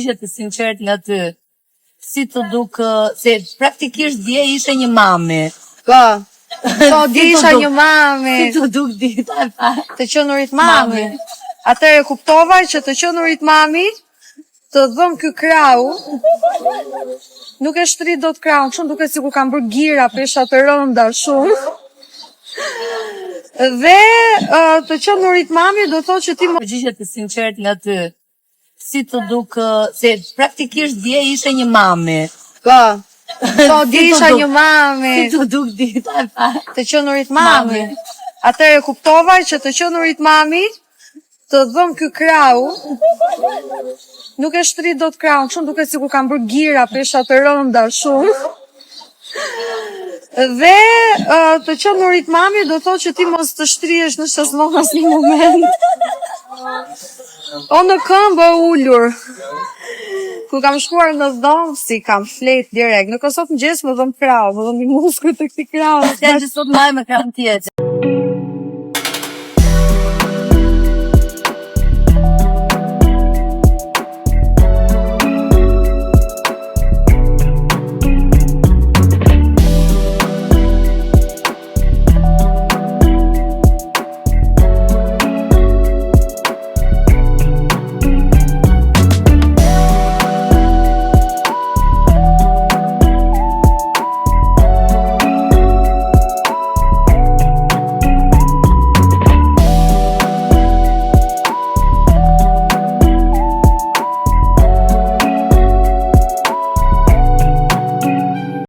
përgjigje të sinqert nga ty. Si të duk, se praktikisht dje ishe një mami. Po, di isha një mami. Si të duk dita e parë? Të qenurit mami. Atëre kuptova që të qenurit mami, të dhëm ky krau, nuk e shtrit dot kraun, shumë duke sikur kam bërë gira, pesha të rënda shumë. Dhe të qenurit mami do thotë që ti më përgjigje të sinqert nga ty. Si të duk, se praktikisht dje ishe një mami. Po, di isha një mami. Si të duk dita e parë? Të qenurit mami. Atëre kuptova që të qenurit mami, të dhëm ky krau, nuk e shtrit dot kraun, shumë duke sikur kam bërë gira, pesha të rënda shumë. Dhe të qenurit mami do thotë që ti mos të shtrihesh në shezlong asnjë moment. O në këmbë ulur. Ku kam shkuar në dhomë, si kam flet direkt. Në kësot mëngjes më dhëm krau, më dhëm një muskujt të këtij krau. Ja që sot maj me krau tjetër.